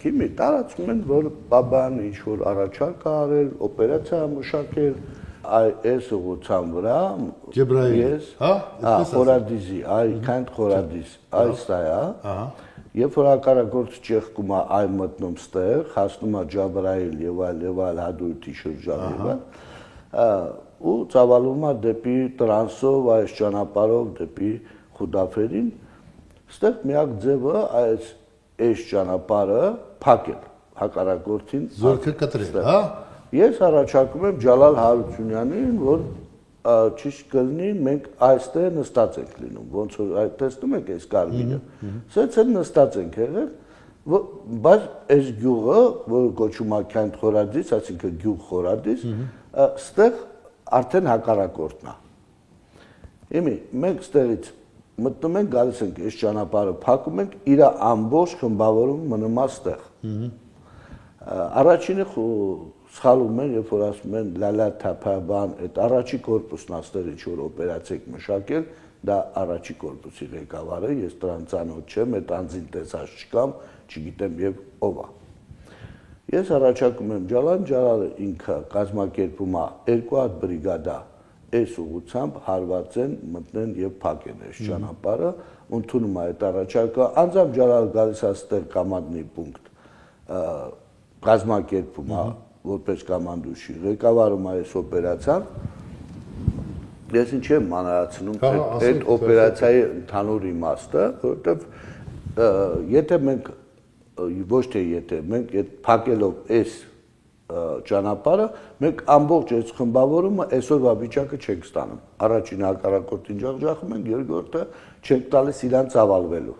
Հիմի տարածում են, որ Բաբան ինչ-որ առաջարկ է արել, օպերացիա մշակել, այս ուղղության վրա ես, խորադիզի, քանդ խորադիզ, այս դա է, երբ որ հակառակորդը ճեղքում է, այ մտնում ստեղ, հասնում է Ջաբրայիլ եւ այլ հադույթի շրջան եւ ու ծավալվում է դեպի տրանսով, այս ճանապարհով դեպի Խուդաֆերին, ստեղ միակ ձևը այս ճանապարհը փակել հակառակորդին զորքը կտրել, Ես առաջարկում եմ Ջալալ Հարությունյանին, որ ճիշտ կլինի մենք այստեղ նստած ենք լինում, ոնց որ տեսնում եք այս կարմիրը, սենց էլ նստած ենք եղել, բայց այս գյուղը, որ կոչվում է Քանդ խորադիզ, այսինքն գյուղ խորադիզ, ստեղ արդեն հակառակորդն է։ Իմի մենք ստեղից մտնում ենք, գալիս ենք այս ճանապարհը փակում ենք, իր ամբողջ խմբավորումը մնում է ստեղ։ Առաջինը սխալում են, երբ որ ասում են լալա թափաբան, այդ առաջի կորպուսն աստեղ ինչ-որ օպերացիա եք մշակել, դա առաջի կորպուսի ղեկավարը, ես դրան ծանոթ չեմ, այդ անձին տեսած չկամ, չգիտեմ եւ ով է։ Ես առաջարկում եմ Ջալալը ինքը կազմակերպում է 2 հատ բրիգադա այս ուղղությամբ հարվածեն, մտնեն եւ փակեն այս ճանապարհը, ընդունում է այդ առաջարկը, անձամբ Ջալալը գալիս է ստեղ կամանդնի պունկտ, կազմակերպում է որպես կամանդուշի, ղեկավարում է այս օպերացիան, ես ինչ եմ մանրացնում այդ օպերացիայի ընդհանուր իմաստը, որովհետև եթե մենք ոչ թե եթե մենք այդ փակելով այս ճանապարհը մենք ամբողջ այս խմբավորումը այսօրվա վիճակը չենք ստանում։ Առաջին հակառակորդին ջախջախում ենք, երկրորդը չենք տալիս իրան ծավալվելու։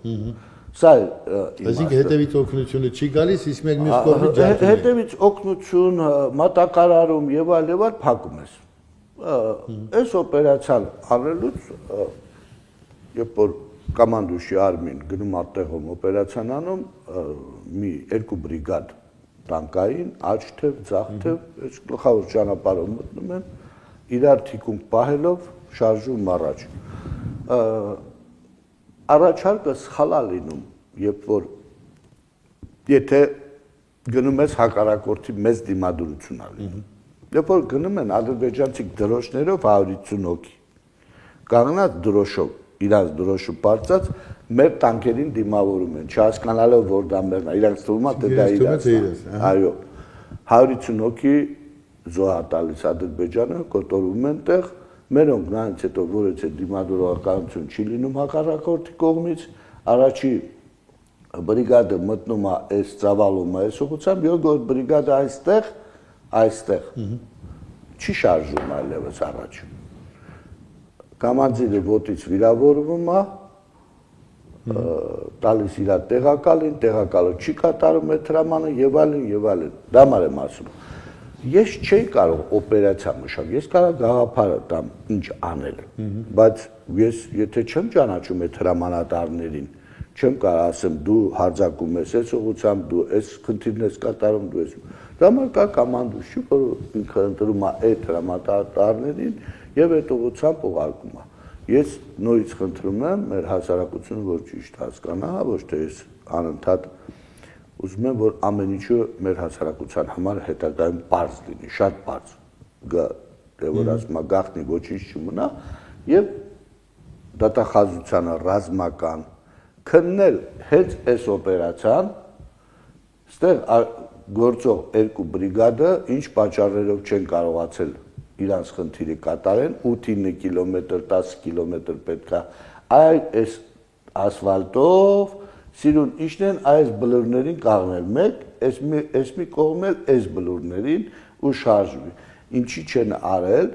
Սա այսինքն հետևից օգնությունը չի գալիս, իսկ մենք մյուս կողմից ջախջախում ենք։ Հետևից օգնություն, մատակարարում եւ այլ փակում ես։ Այս օպերացիան անելուց երբ որ կամանդուշի արմին գնում ատեղում օպերացիան անում, մի 2 բրիգադ տանկային, աջ թև, ձախ թև, այս գլխավոր ճանապարհով մտնում են, իրար թիկունք պահելով շարժում առաջ։ Առաջարկը սխալ է լինում, երբ որ եթե գնում ես հակառակորդի մեծ դիմադրություն է լինում։ Երբ որ գնում են ադրբեջանցի դրոշներով 150 հոգի, կանգնած դրոշով, իրանց դրոշը պարծած, մեր տանկերին դիմավորում են, չհասկանալով որ դա մերն է, իրանց թվում է թե դա իրենց։ Այո, 150 հոգի զոհ տալիս Ադրբեջանը, կոտորվում են տեղ, մերոնք նրանց հետո որից է դիմադրողականություն չի լինում հակառակորդի կողմից, առաջի բրիգադը մտնում է այս ծավալումը այս ուղղությամբ, երկրորդ բրիգադը այստեղ չի շարժում այլևս առաջ։ Կամանդիրը ոտից վիրավորվում է, տալիս իր տեղակալին, տեղակալը չի կատարում այդ հրամանը եւ այլն, դա մար եմ ասում։ Ես չէի կարող օպերացիա մշակել, ես կարող գաղափարը տամ ինչ անել, բայց ես եթե չեմ ճանաչում այդ հրամանատարներին, չեմ կարող ասեմ դու հարձակում ես այս ուղղությամբ, դու այս խնդիրն ես կատարում, դու ես։ Դա մար կա կամանդուշի, որ ինքը ընտրում է այդ հրամանատարներին եւ այդ ուղղությամբ ուղարկում է։ Ես նորից խնդրում եմ մեր հասարակությունը, որ ճիշտ հասկանա, ոչ թե ես անընդհատ ուզում եմ, որ ամեն ինչը մեր հասարակության համար հետագայում բարձ լինի, շատ բարձ, որ ասում է գաղտնի ոչինչ չմնա, եւ դատախազությանը ռազմական քննել հենց այս օպերացիան, ստեղ գործող 2 բրիգադը ինչ պատճառներով չեն կարողացել իրանց խնդիրը կատարեն, 8-9 կիլոմետր, 10 կիլոմետր պետք է այս ասֆալտով Սիրուն իշն են այս բլուրներին կաղնել մեկ, այս մի կողմ էլ այս բլուրներին ու շարժվի, ինչի չեն արել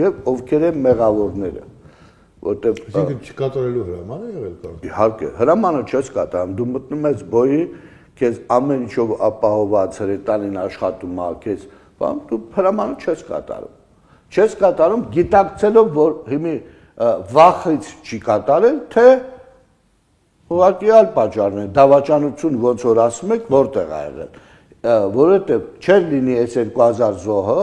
և ովքեր են մեղավորները, որտև… Այսինքն չկատարելու հրամանը եղել կարող։ Իհարկե, հրամանը չես կատարում, դու մտնում ես բոյի, քեզ ամեն ինչով ապահոված հրետանին աշխատում է, քեզ, դու հրամանը չես կատարում։ Չես կատարում գիտակցելով, որ հիմի վախից չի կատարել, թե ուղղակի այլ պատճառն է, դավաճանություն ոնց որ ասում եք, որտեղ ա եղել, որովհետև չէր լինի այս 2000 զոհը,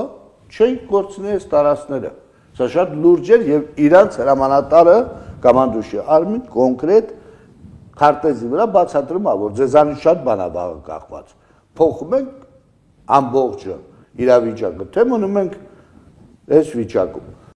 չէին կորցնի այս տարածքները։ Սա շատ լուրջ էր եւ իրանց հրամանատարը կամանդուշի արմին կոնկրետ քարտեզի վրա բացատրում է, որ ձեզանից շատ բան է վաղը կախված։ Փոխում ենք ամբողջը իրավիճակը, թե մնում ենք այս վիճակում։